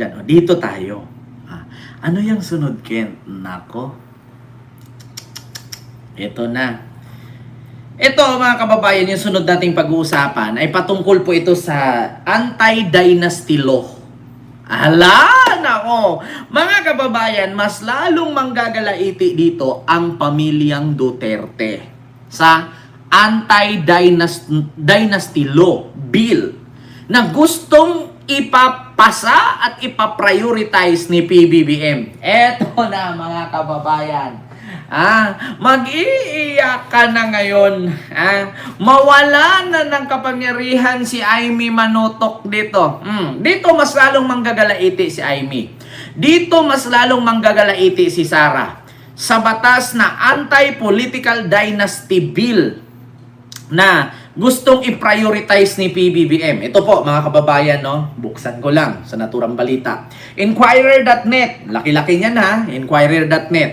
Yan, dito tayo. Ano yung sunod, Ken? Nako. Ito na. Ito mga kababayan, yung sunod nating pag-uusapan ay patungkol po ito sa anti-dynasty law. Ala, nako. Mga kababayan, mas lalong manggagalaiti dito ang pamilyang Duterte sa anti-dynasty law bill na gustong ipapasa at ipaprioritize ni PBBM. Eto na mga kababayan. Mag-iiyak ka na ngayon. Mawala na ng kapangyarihan si Aimee Manotok dito. Dito mas lalong manggagalaiti si Aimee. Dito mas lalong manggagalaiti si Sara sa batas na anti-political dynasty bill na gustong i-prioritize ni PBBM. Ito po mga kababayan, no? Buksan ko lang sa naturang balita. Inquirer.net. Laki-laki niyan ha. Inquirer.net.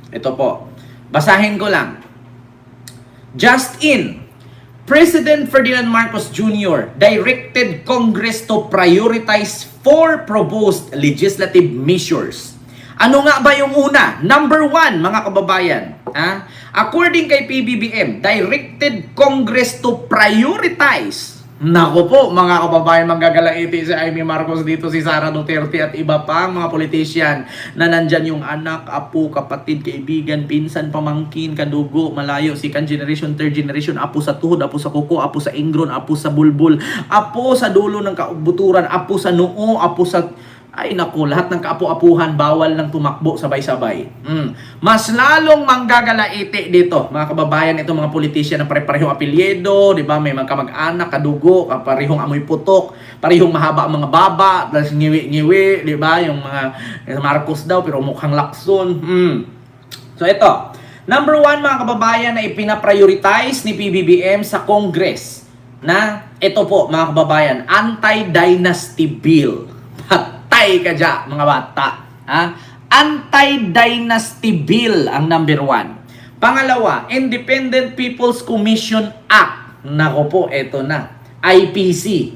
Ito po. Basahin ko lang. Just in, President Ferdinand Marcos Jr. directed Congress to prioritize 4 proposed legislative measures. Ano nga ba yung una? Number 1, mga kababayan. According kay PBBM, directed Congress to prioritize. Nako po, mga kababayan, manggagalaiti si Aimee Marcos dito, si Sara Duterte at iba pang mga politician na nandyan yung anak, apo, kapatid, kaibigan, pinsan, pamangkin, kadugo, malayo, second generation, third generation, apo sa tuhod, apo sa kuko, apo sa ingron, apo sa bulbul, apo sa dulo ng kaubuturan, apo sa noo, apo sa... Ay naku, lahat ng kaapu-apuhan bawal lang tumakbo sabay-sabay. Mas lalong manggagalaiti dito, mga kababayan, itong mga politician na pare-parehong apelyido, di ba? May magkamag-anak, kadugo, parehong amoy putok, parehong mahaba ang mga baba, tapos ngiwi-ngiwi, di ba? Yung mga Marcos daw pero mukhang lakson. So ito, number 1 mga kababayan na ipina-prioritize ni PBBM sa Congress na ito po mga kababayan, anti-dynasty bill. Patay ka dyan, mga bata. Anti-dynasty bill ang number 1. Pangalawa, Independent People's Commission Act. Nako po, eto na. IPC.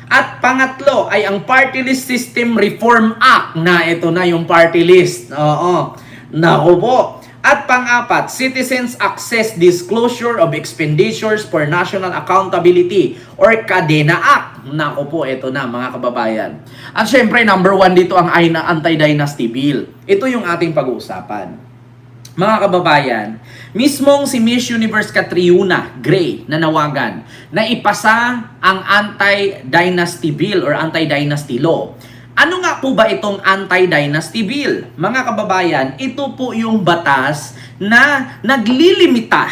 At pangatlo ay ang Party List System Reform Act na ito na yung party list. Oo. Nako po. At pang-apat, Citizens Access Disclosure of Expenditures for National Accountability or CADENA Act. Nako po, ito na mga kababayan. At syempre, number 1 dito ang anti-dynasty bill. Ito yung ating pag-uusapan. Mga kababayan, mismong si Miss Universe Catriona Gray nanawagan na ipasa ang anti-dynasty bill or anti-dynasty law. Ano nga po ba itong anti-dynasty bill? Mga kababayan, ito po yung batas na naglilimita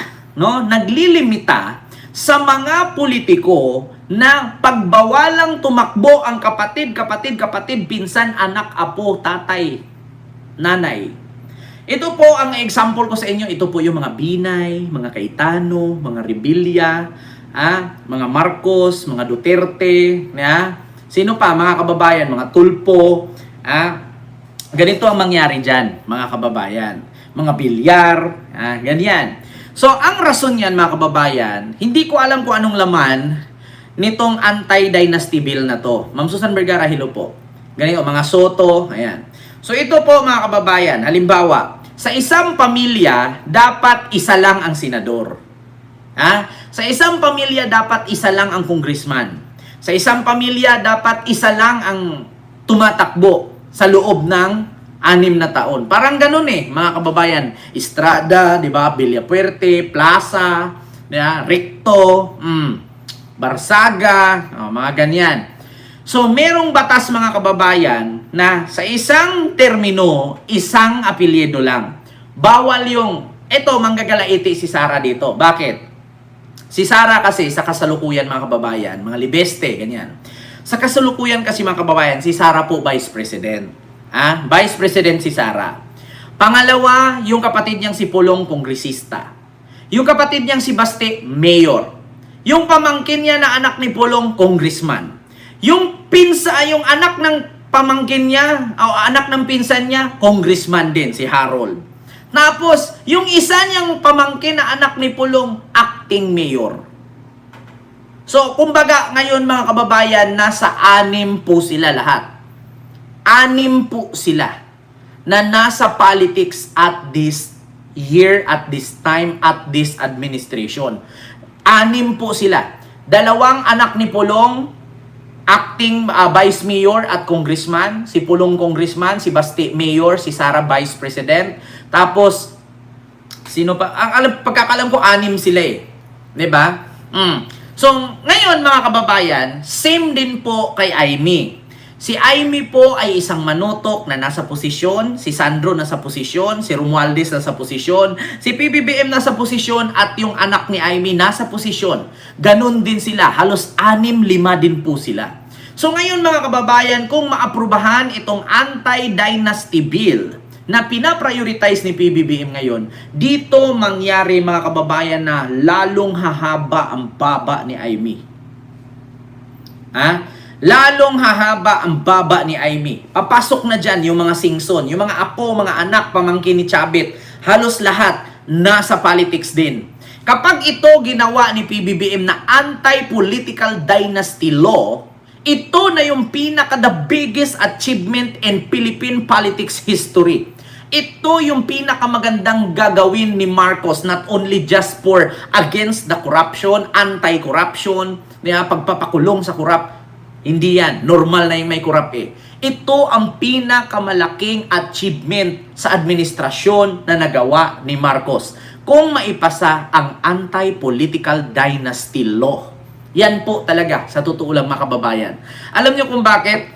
sa mga politiko na pagbawalang tumakbo ang kapatid, pinsan, anak, apo, tatay, nanay. Ito po ang example ko sa inyo. Ito po yung mga Binay, mga Cayetano, mga Rebilla, mga Marcos, mga Duterte, sino pa, mga kababayan, mga Tulpo, ganito ang mangyari dyan, mga kababayan. Mga Bilyar, ganyan. So, ang rason yan, mga kababayan, hindi ko alam kung anong laman nitong anti-dynasty bill na to. Ma'am Susan Vergara, hello po. Ganito, mga Soto, ayan. So, ito po, mga kababayan, halimbawa, sa isang pamilya, dapat isa lang ang senador. Sa isang pamilya, dapat isa lang ang congressman. Sa isang pamilya, dapat isa lang ang tumatakbo sa loob ng 6 na taon. Parang ganun mga kababayan. Estrada, di ba? Villapuerte, Plaza, Recto, Barsaga, mga ganyan. So, merong batas mga kababayan na sa isang termino, isang apelyido lang. Bawal yung, eto, manggagalaiti si Sara dito. Bakit? Si Sara kasi sa kasalukuyan mga kababayan, mga libeste, ganyan. Sa kasalukuyan kasi mga kababayan, si Sara po Vice President. Vice President si Sara. Pangalawa, yung kapatid niyang si Pulong, kongresista. Yung kapatid niyang si Baste, mayor. Yung pamangkin niya na anak ni Pulong, congressman. Yung anak ng pamangkin niya, o anak ng pinsan niya, congressman din, si Harold. Tapos, yung isa niyang pamangkin na anak ni Pulong, acting mayor. So, kumbaga, ngayon mga kababayan, nasa 6 po sila lahat. Anim po sila na nasa politics at this year, at this time, at this administration. Anim po sila. Dalawang anak ni Pulong, acting vice mayor at congressman. Si Pulong congressman, si Basti mayor, si Sara vice president. Tapos, sino pa? Pagkakalam ko, anim sila eh. 'Di ba? So, ngayon mga kababayan, same din po kay Aimee. Si Aimee po ay isang manutok na nasa posisyon, si Sandro nasa posisyon, si Romualdez nasa posisyon, si PBBM nasa posisyon, at yung anak ni Aimee nasa posisyon. Ganun din sila, halos 6-5 din po sila. So ngayon mga kababayan, kung maaprubahan itong anti-dynasty bill na pinaprioritize ni PBBM ngayon, dito mangyari mga kababayan na lalong hahaba ang baba ni Aimee. Lalong hahaba ang baba ni Aimee. Papasok na dyan yung mga singson, yung mga apo, mga anak, pamangkin ni Chabit. Halos lahat nasa politics din. Kapag ito ginawa ni PBBM na anti-political dynasty law, ito na yung pinaka-the biggest achievement in Philippine politics history. Ito yung pinakamagandang gagawin ni Marcos, not only just for against the corruption, anti-corruption, pagpapakulong sa corrupt. Hindi yan. Normal na yung may corrupt eh. Ito ang pinakamalaking achievement sa administrasyon na nagawa ni Marcos kung maipasa ang anti-political dynasty law. Yan po talaga, sa totoo lang mga kababayan. Alam niyo kung bakit?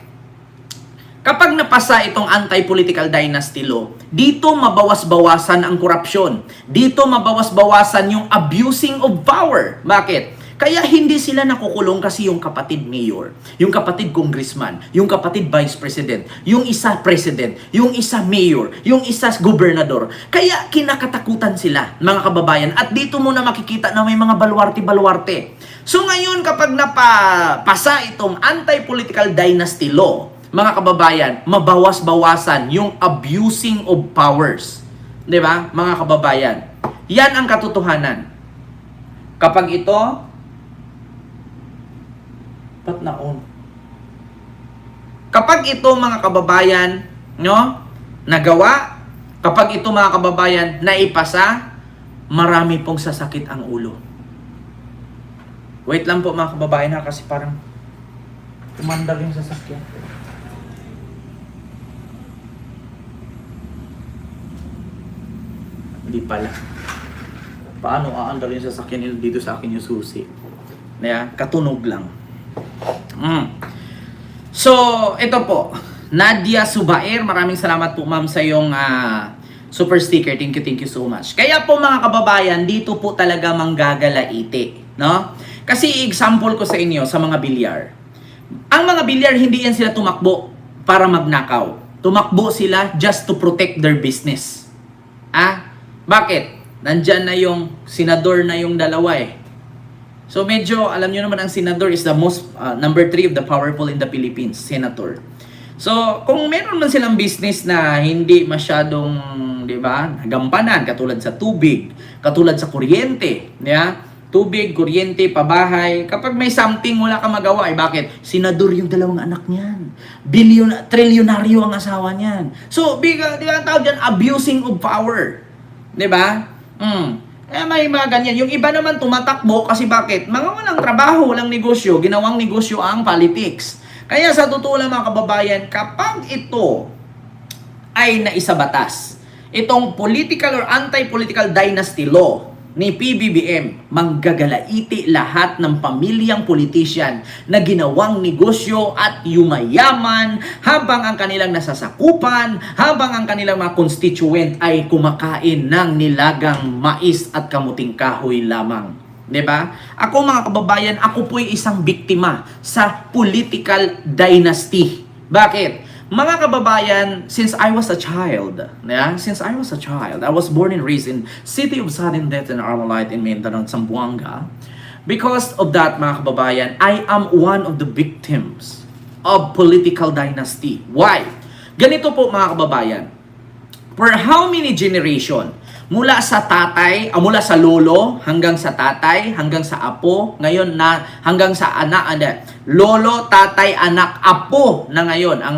Kapag napasa itong anti-political dynasty law, dito mabawas-bawasan ang korupsyon. Dito mabawas-bawasan yung abusing of power. Bakit? Kaya hindi sila nakukulong kasi yung kapatid mayor, yung kapatid congressman, yung kapatid vice president, yung isa president, yung isa mayor, yung isa gobernador. Kaya kinakatakutan sila, mga kababayan. At dito mo na makikita na may mga baluarte-baluarte. So ngayon kapag napasa itong anti-political dynasty law, mga kababayan, mabawas-bawasan yung abusing of powers. 'Di ba, mga kababayan? Yan ang katotohanan. Kapag ito kapag ito mga kababayan, no, nagawa, kapag ito mga kababayan naipasa, marami pong sasakit ang ulo. Wait lang po mga kababayan ha, kasi parang tumandal yung sasakyan. Hindi pala. Paano aandal yung sasakyan dito sa akin yung susi? Katunog lang. So, ito po. Nadia Subair, maraming salamat po ma'am sa iyong super sticker. Thank you so much. Kaya po mga kababayan, dito po talaga manggagalaiti, no? Kasi example ko sa inyo sa mga bilyar. Ang mga bilyar, hindi yan sila tumakbo para magnakaw. Tumakbo sila just to protect their business. Bakit? Nandyan na yung senador na yung dalawa eh. So medyo, alam nyo naman ang senador is the most, number 3 of the powerful in the Philippines, senator. So, kung meron man silang business na hindi masyadong, di ba, nagampanan, katulad sa tubig, katulad sa kuryente, tubig, kuryente, pabahay, kapag may something wala ka magawa, bakit? Senador yung dalawang anak niyan. Trilyonaryo ang asawa niyan. So, di ba ang tawag dyan, abusing of power. Di ba? May mga ganyan. Yung iba naman tumatakbo kasi bakit? Mga walang trabaho, walang negosyo, ginawang negosyo ang politics. Kaya sa totoo lang mga kababayan, kapag ito ay naisabatas, itong political or anti-political dynasty law ni PBBM, manggagalaiti lahat ng pamilyang politician na ginawang negosyo at yumayaman habang ang kanilang nasasakupan, habang ang kanilang mga constituent ay kumakain ng nilagang mais at kamuting kahoy lamang. 'Di ba? Ako mga kababayan, ako po'y isang biktima sa political dynasty. Bakit? Mga kababayan, since I was a child, I was born and raised in City of Sudden Death and Armalite in Mindanao, Zamboanga. Because of that, mga kababayan, I am one of the victims of political dynasty. Why? Ganito po mga kababayan. For how many generation? Mula sa tatay, mula sa lolo hanggang sa tatay, hanggang sa apo, ngayon na hanggang sa anak, lolo, tatay, anak, apo na ngayon ang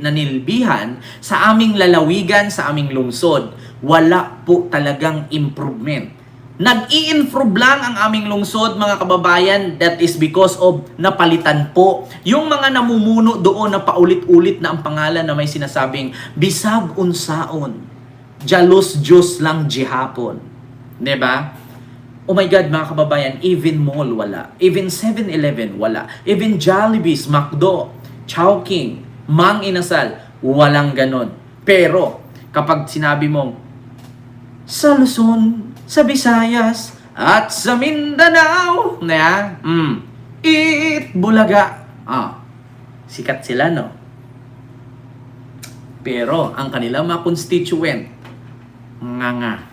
nanilbihan sa aming lalawigan, sa aming lungsod. Wala po talagang improvement. Nag-i-improve lang ang aming lungsod, mga kababayan. That is because of napalitan po yung mga namumuno doon na paulit-ulit na ang pangalan na may sinasabing bisag unsaon. Jalos Diyos lang jihapon. Diba? Oh my God, mga kababayan, even mall wala. Even 7-Eleven wala. Even Jollibee's, McDo, Chowking, Mang Inasal, walang ganon. Pero, kapag sinabi mong, sa Luzon, sa Visayas, at sa Mindanao, Bulaga. Sikat sila, no? Pero, ang kanilang mga constituent, nga.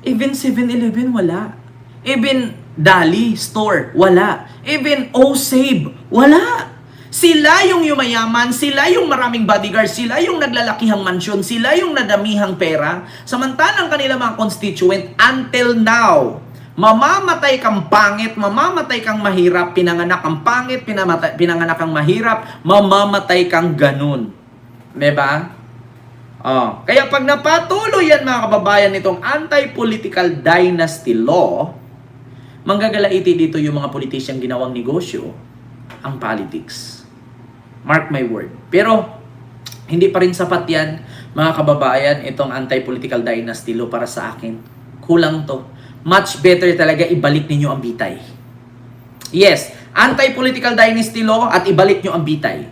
Even 7-Eleven, wala. Even Dali Store, wala. Even O-Save, wala. Sila yung yumayaman, sila yung maraming bodyguard, sila yung naglalakihang mansyon, sila yung nadamihang pera. Samantalang kanila mga constituent, until now, mamamatay kang pangit, mamamatay kang mahirap, pinanganak kang pangit, pinanganak kang mahirap, mamamatay kang ganun. Diba? Kaya pag napatuloy yan, mga kababayan, nitong anti-political dynasty law, manggagalaiti dito yung mga politisyang ginawang negosyo, ang politics. Mark my word. Pero, hindi pa rin sapat yan, mga kababayan, itong anti-political dynasty law para sa akin. Kulang to. Much better talaga ibalik ninyo ang bitay. Yes, anti-political dynasty law at ibalik nyo ang bitay.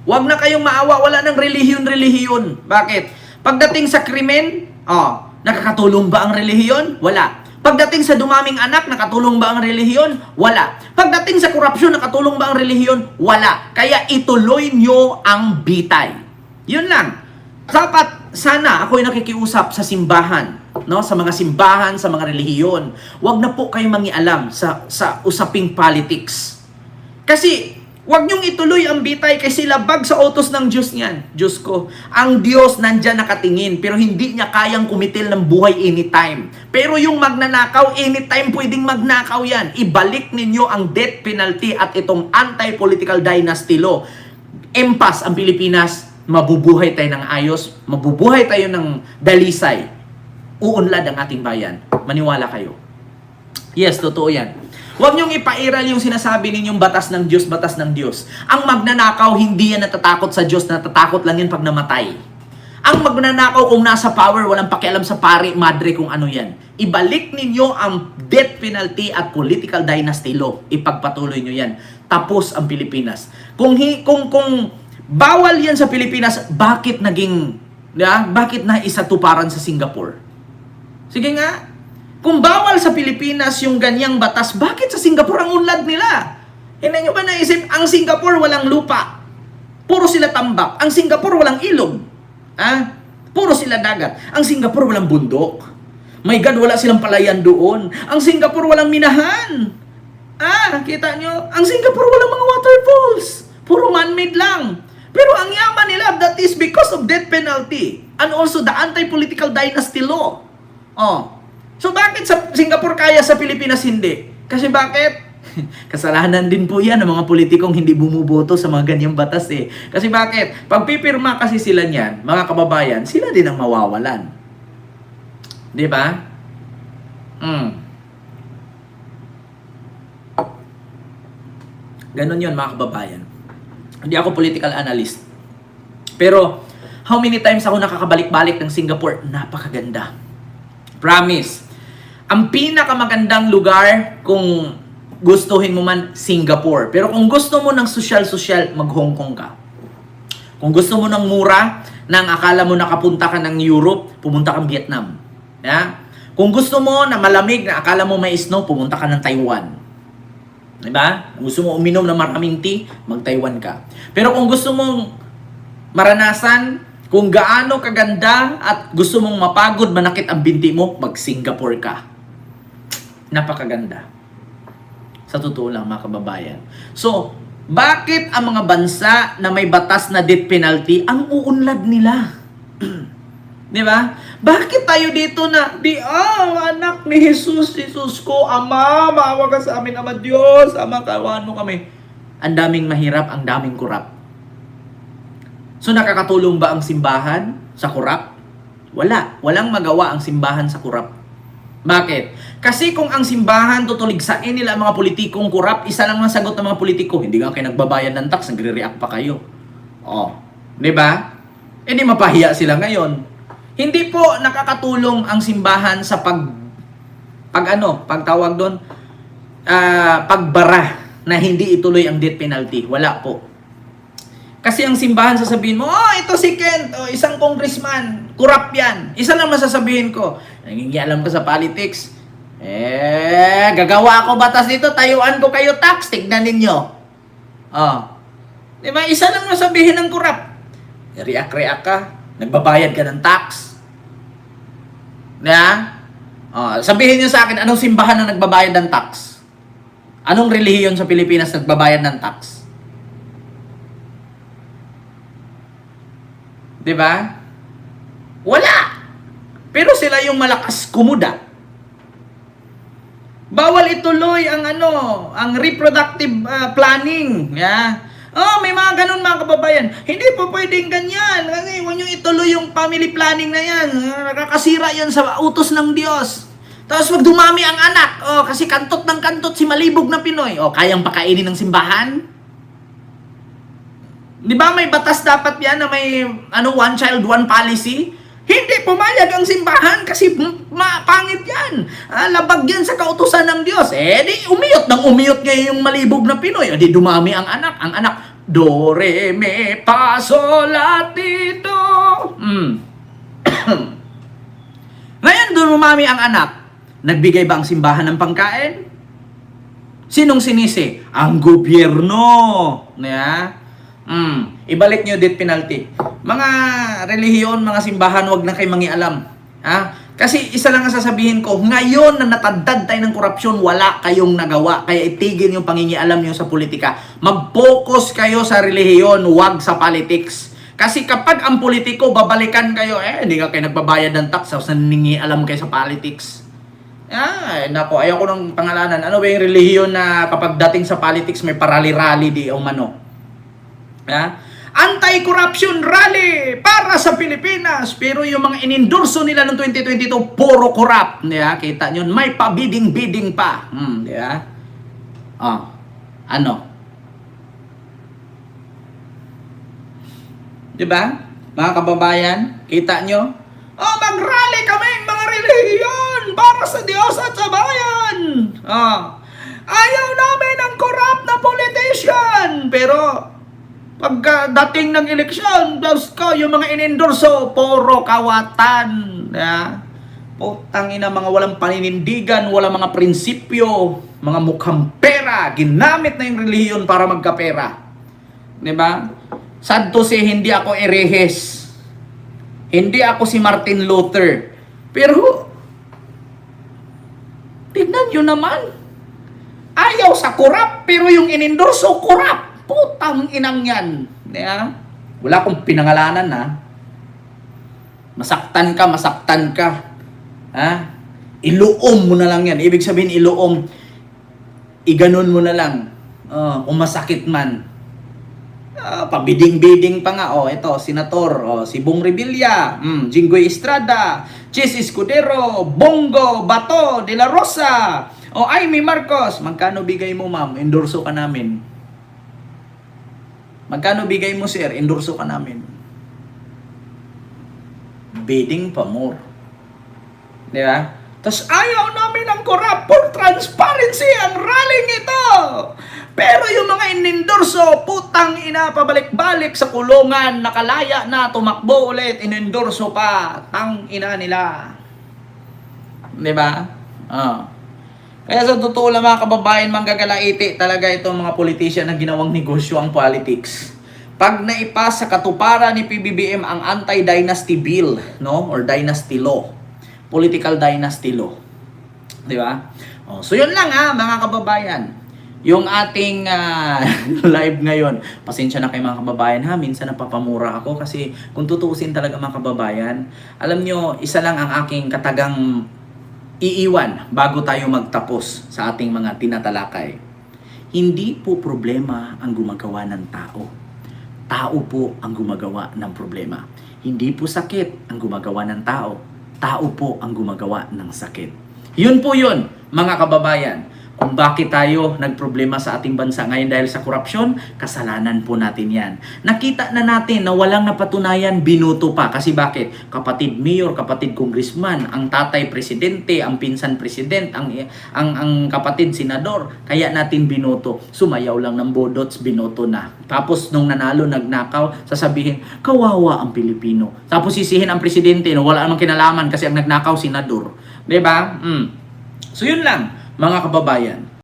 Huwag na kayong maawa, wala ng relihiyon. Bakit? Pagdating sa krimen, nakakatulong ba ang relihiyon? Wala. Pagdating sa dumaming anak, nakatulong ba ang relihiyon? Wala. Pagdating sa korupsyon, nakatulong ba ang relihiyon? Wala. Kaya ituloy nyo ang bitay. Yun lang. Dapat, sana ako'y nakikiusap sa simbahan, no? Sa mga simbahan, sa mga relihiyon. Huwag na po kayong mangialam sa usaping politics. Kasi, huwag niyong ituloy ang bitay kasi labag sa utos ng Diyos niyan. Diyos ko, ang Diyos nandyan nakatingin pero hindi niya kayang kumitil ng buhay anytime. Pero yung magnanakaw, anytime pwedeng magnakaw yan. Ibalik ninyo ang death penalty at itong anti-political dynasty law. Empas ang Pilipinas, mabubuhay tayo ng ayos, mabubuhay tayo ng dalisay. Uunlad ang ating bayan. Maniwala kayo. Yes, totoo yan. Huwag niyong ipairal yung sinasabi ninyong batas ng Diyos, batas ng Diyos. Ang magnanakaw, hindi yan natatakot sa Diyos, natatakot lang yan pag namatay. Ang magnanakaw kung nasa power, walang pakialam sa pari, madre, kung ano yan. Ibalik ninyo ang death penalty at political dynasty law. Ipagpatuloy nyo yan. Tapos ang Pilipinas. Kung bawal yan sa Pilipinas, bakit bakit na isatuparan sa Singapore? Sige nga. Kung bawal sa Pilipinas yung ganyang batas, bakit sa Singapore ang unlad nila? Hindi nyo ba naisip, ang Singapore walang lupa. Puro sila tambak. Ang Singapore walang ilog. Puro sila dagat. Ang Singapore walang bundok. My God, wala silang palayan doon. Ang Singapore walang minahan. Kita nyo? Ang Singapore walang mga waterfalls. Puro man-made lang. Pero ang yaman nila, that is because of death penalty. And also the anti-political dynasty law. So bakit sa Singapore kaya, sa Pilipinas hindi? Kasi bakit? Kasalanan din po yan ng mga politikong hindi bumuboto sa mga ganyang batas eh. Kasi bakit? Pag pipirma kasi sila niyan, mga kababayan, sila din ang mawawalan. Di ba? Ganon yun, mga kababayan. Hindi ako political analyst. Pero, how many times ako nakakabalik-balik ng Singapore? Napakaganda. Promise. Ang pinakamagandang lugar kung gustuhin mo man, Singapore. Pero kung gusto mo ng social, mag-Hong Kong ka. Kung gusto mo ng mura, nang akala mo nakapunta ka ng Europe, pumunta kang Vietnam. Kung gusto mo na malamig, na akala mo may snow, pumunta ka ng Taiwan. Diba? Kung gusto mo uminom ng maraming tea, mag-Taiwan ka. Pero kung gusto mong maranasan kung gaano kaganda at gusto mong mapagod, manakit ang binti mo, mag-Singapore ka. Napakaganda. Sa totoo lang, mga kababayan. So, bakit ang mga bansa na may batas na death penalty ang uunlad nila? Di ba? Bakit tayo dito na, anak ni Jesus, Jesus ko, Ama, maawa ka sa amin, Ama Diyos, Ama, kawano kami. Ang daming mahirap, ang daming kurap. So nakakatulong ba ang simbahan sa kurap? Wala. Walang magawa ang simbahan sa kurap. Bakit? Kasi kung ang simbahan tutuligsain nila ang mga politikong kurap, isa lang ang sagot ng mga politiko, hindi nga kayo nagbabayad ng tax, nagre-react pa kayo. Oh, di ba? Eh di mapahiya sila ngayon. Hindi po nakakatulong ang simbahan sa pagtawag doon, pagbara na hindi ituloy ang death penalty. Wala po. Kasi ang simbahan sasabihin mo, ito si Kent, isang congressman, kurap yan. Isa lang masasabihin ko, nangingialam ka sa politics. Gagawa ako batas dito, tayuan ko kayo tax, tignan ninyo. Diba? Isa lang masabihin ng kurap. React ka, nagbabayad ka ng tax. Sabihin niyo sa akin, anong simbahan na nagbabayad ng tax? Anong relihiyon sa Pilipinas nagbabayad ng tax? Diba? Wala! Pero sila yung malakas kumuda. Bawal ituloy ang reproductive planning. May mga ganun mga kababayan. Hindi po pwedeng ganyan. Huwag nyo ituloy yung family planning na yan. Nakakasira yan sa utos ng Diyos. Tapos wag dumami ang anak. Kasi kantot ng kantot si malibog na Pinoy. Kayang pakainin ng simbahan? Di ba may batas dapat yan na may one child, one policy? Hindi pumayag ang simbahan kasi pangit yan. Labag yan sa kautusan ng Diyos. Di umiyot ngayon yung malibog na Pinoy. Di dumami ang anak. Ang anak, do, re, me, fa, sol, la, ti, do. Ngayon, dumami ang anak. Nagbigay ba ang simbahan ng pangkain? Sinong sinisi? Ang gobyerno. Ibalik nyo death penalty. Mga relihiyon, mga simbahan, wag na kayo mangialam. Kasi isa lang ang sasabihin ko, ngayon na natadad tayo ng korupsyon, wala kayong nagawa. Kaya itigil yung pangingialam nyo sa politika. Mag-focus kayo sa relihiyon, wag sa politics. Kasi kapag ang politiko, babalikan kayo, hindi ka kayo nagbabayad ng tax, tapos nangingialam kayo sa politics. Ayaw ko ng pangalanan. Ano ba yung relihiyon na kapag dating sa politics, may parali-rally di o mano? Anti-corruption rally para sa Pilipinas. Pero yung mga inendorso nila noong 2022, puro corrupt. Kita nyo, may pa-bidding pa. Ano? Diba? Mga kababayan, kita nyo? Mag-rally kami, mga relihiyon, para sa Diyos at sa bayan. Ayaw namin ng corrupt na politician. Pero pagdating ng eleksyon, yung mga inendorso, puro kawatan. Putang ina, mga walang paninindigan, walang mga prinsipyo, mga mukhang pera, ginamit na yung relihiyon para magkapera. Diba? Sad to say, hindi ako erehes. Hindi ako si Martin Luther. Pero, tignan nyo naman. Ayaw sa kurap, pero yung inendorso, kurap. Putang inang yan. Wala akong pinangalanan, Masaktan ka. Iluom mo na lang yan. Ibig sabihin, iluom. Iganon mo na lang. Kung masakit man. Pabiding-biding pa nga. Ito, Senator. Si Bong Revilla. Jinggoy Estrada. Chis Escudero. Bongo. Bato. De La Rosa. Amy Marcos. Magkano bigay mo, ma'am? Endorso ka namin. Magkano bigay mo, sir? Endorso ka namin. Bidding pa more. Di ba? Tapos ayaw namin ng corrupt for transparency ang rallying ito. Pero yung mga inendorso, putang ina, pabalik-balik sa kulungan, nakalaya na, tumakbo ulit, inendorso pa, tang ina nila. Di ba? Kaya sa totoo lang mga kababayan, manggagalaiti talaga itong mga politician na ginawang negosyo ang politics. Pag naipas sa katuparan ni PBBM ang anti-dynasty bill, or dynasty law, political dynasty law. Di ba? So yun lang mga kababayan. yung ating live ngayon. Pasensya na kay mga kababayan ha, minsan napapamura ako kasi kung tutuusin talaga mga kababayan, alam nyo, isa lang ang aking katagang iiwan bago tayo magtapos sa ating mga tinatalakay. Hindi po problema ang gumagawa ng tao. Tao po ang gumagawa ng problema. Hindi po sakit ang gumagawa ng tao. Tao po ang gumagawa ng sakit. Yun po yun, mga kababayan. Kung bakit tayo nagproblema sa ating bansa ngayon dahil sa korupsyon, kasalanan po natin yan. Nakita na natin na walang napatunayan, binuto pa. Kasi bakit? Kapatid mayor, kapatid congressman, ang tatay presidente, ang pinsan president, ang kapatid senador. Kaya natin binuto. Sumayaw lang ng bodots, binuto na. Tapos nung nanalo, nagnakaw, sasabihin, kawawa ang Pilipino. Tapos sisihin ang presidente, no, wala namang kinalaman kasi ang nagnakaw, senador. Diba? So yun lang, mga kababayan.